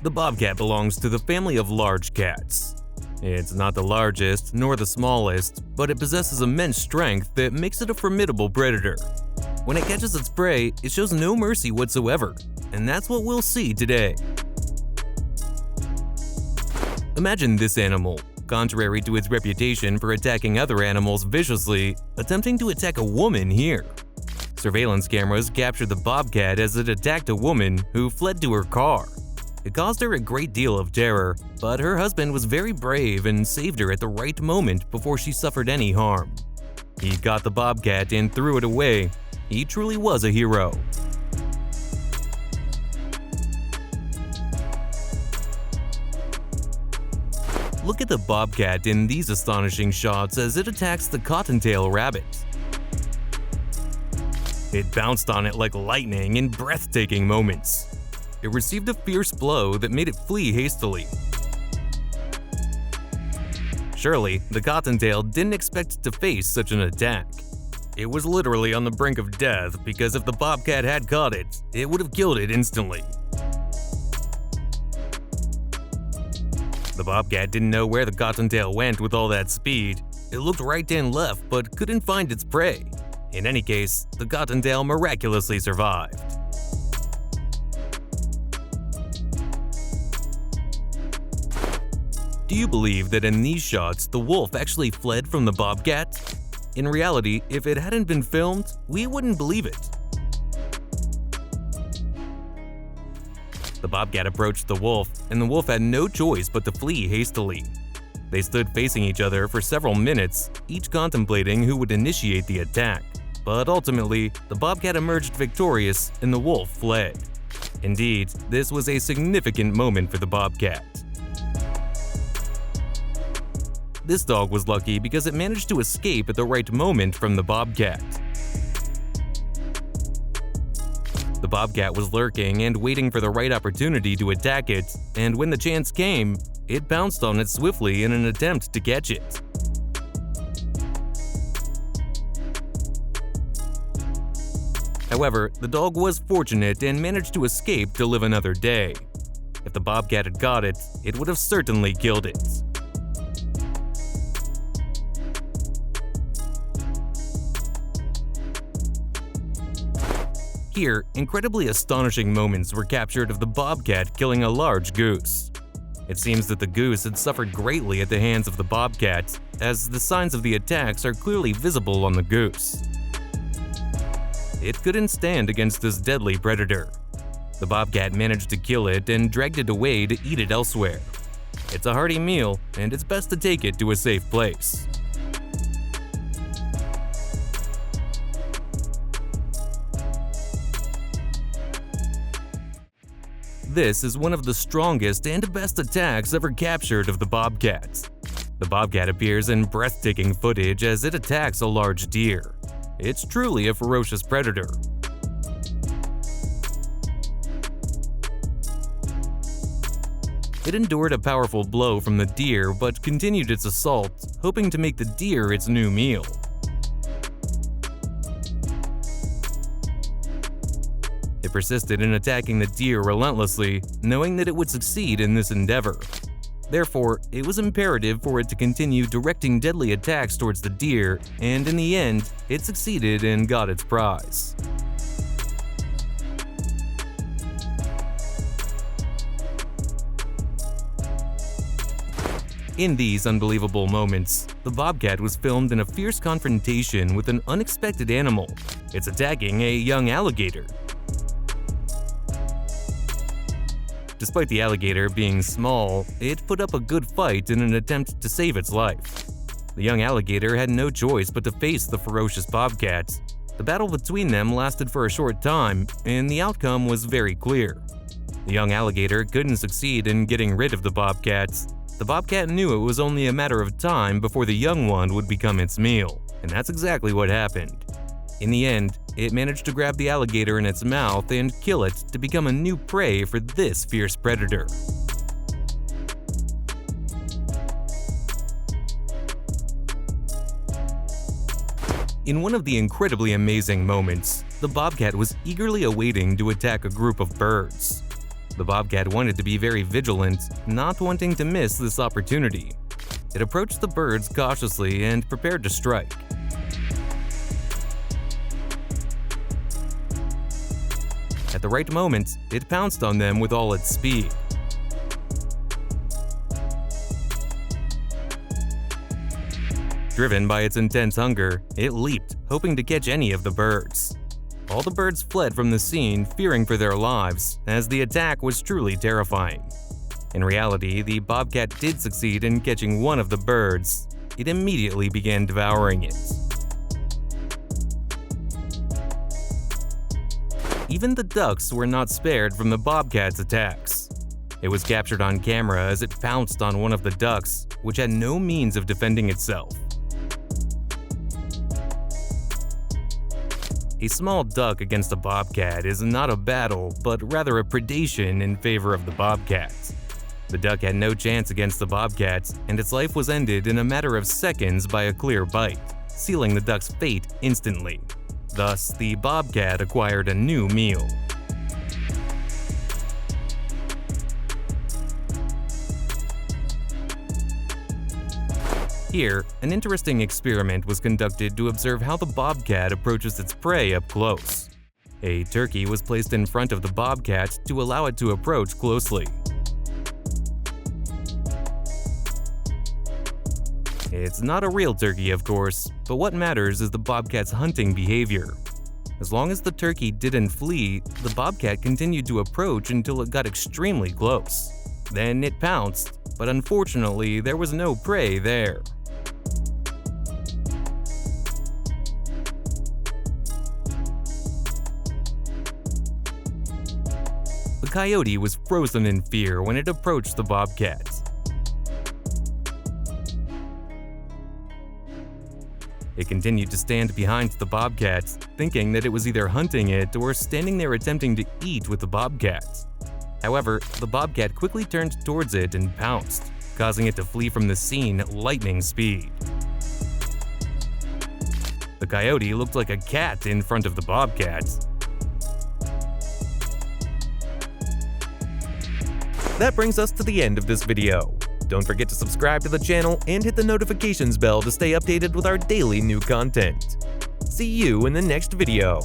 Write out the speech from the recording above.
The bobcat belongs to the family of large cats. It's not the largest nor the smallest, but it possesses immense strength that makes it a formidable predator. When it catches its prey, it shows no mercy whatsoever, and that's what we'll see today. Imagine this animal, contrary to its reputation for attacking other animals viciously, attempting to attack a woman here. Surveillance cameras captured the bobcat as it attacked a woman who fled to her car. It caused her a great deal of terror, but her husband was very brave and saved her at the right moment before she suffered any harm. He got the bobcat and threw it away. He truly was a hero. Look at the bobcat in these astonishing shots as it attacks the cottontail rabbit. It bounced on it like lightning in breathtaking moments. It received a fierce blow that made it flee hastily. Surely, the cottontail didn't expect to face such an attack. It was literally on the brink of death because if the bobcat had caught it, it would have killed it instantly. The bobcat didn't know where the cottontail went with all that speed. It looked right and left but couldn't find its prey. In any case, the cottontail miraculously survived. Do you believe that in these shots, the wolf actually fled from the bobcat? In reality, if it hadn't been filmed, we wouldn't believe it. The bobcat approached the wolf, and the wolf had no choice but to flee hastily. They stood facing each other for several minutes, each contemplating who would initiate the attack. But ultimately, the bobcat emerged victorious and the wolf fled. Indeed, this was a significant moment for the bobcat. This dog was lucky because it managed to escape at the right moment from the bobcat. The bobcat was lurking and waiting for the right opportunity to attack it, and when the chance came, it pounced on it swiftly in an attempt to catch it. However, the dog was fortunate and managed to escape to live another day. If the bobcat had got it, it would have certainly killed it. Here, incredibly astonishing moments were captured of the bobcat killing a large goose. It seems that the goose had suffered greatly at the hands of the bobcat, as the signs of the attacks are clearly visible on the goose. It couldn't stand against this deadly predator. The bobcat managed to kill it and dragged it away to eat it elsewhere. It's a hearty meal, and it's best to take it to a safe place. This is one of the strongest and best attacks ever captured of the bobcat. The bobcat appears in breathtaking footage as it attacks a large deer. It's truly a ferocious predator. It endured a powerful blow from the deer but continued its assault, hoping to make the deer its new meal. It persisted in attacking the deer relentlessly, knowing that it would succeed in this endeavor. Therefore, it was imperative for it to continue directing deadly attacks towards the deer, and in the end, it succeeded and got its prize. In these unbelievable moments, the bobcat was filmed in a fierce confrontation with an unexpected animal. It's attacking a young alligator. Despite the alligator being small, it put up a good fight in an attempt to save its life. The young alligator had no choice but to face the ferocious bobcat. The battle between them lasted for a short time, and the outcome was very clear. The young alligator couldn't succeed in getting rid of the bobcat. The bobcat knew it was only a matter of time before the young one would become its meal, and that's exactly what happened. In the end, it managed to grab the alligator in its mouth and kill it to become a new prey for this fierce predator. In one of the incredibly amazing moments, the bobcat was eagerly awaiting to attack a group of birds. The bobcat wanted to be very vigilant, not wanting to miss this opportunity. It approached the birds cautiously and prepared to strike. At the right moment, it pounced on them with all its speed. Driven by its intense hunger, it leaped, hoping to catch any of the birds. All the birds fled from the scene, fearing for their lives, as the attack was truly terrifying. In reality, the bobcat did succeed in catching one of the birds. It immediately began devouring it. Even the ducks were not spared from the bobcat's attacks. It was captured on camera as it pounced on one of the ducks, which had no means of defending itself. A small duck against a bobcat is not a battle, but rather a predation in favor of the bobcat. The duck had no chance against the bobcat, and its life was ended in a matter of seconds by a clear bite, sealing the duck's fate instantly. Thus, the bobcat acquired a new meal. Here, an interesting experiment was conducted to observe how the bobcat approaches its prey up close. A turkey was placed in front of the bobcat to allow it to approach closely. It's not a real turkey, of course, but what matters is the bobcat's hunting behavior. As long as the turkey didn't flee, the bobcat continued to approach until it got extremely close. Then it pounced, but unfortunately there was no prey there. The coyote was frozen in fear when it approached the bobcat. It continued to stand behind the bobcat, thinking that it was either hunting it or standing there attempting to eat with the bobcat. However, the bobcat quickly turned towards it and pounced, causing it to flee from the scene at lightning speed. The coyote looked like a cat in front of the bobcat. That brings us to the end of this video. Don't forget to subscribe to the channel and hit the notifications bell to stay updated with our daily new content. See you in the next video.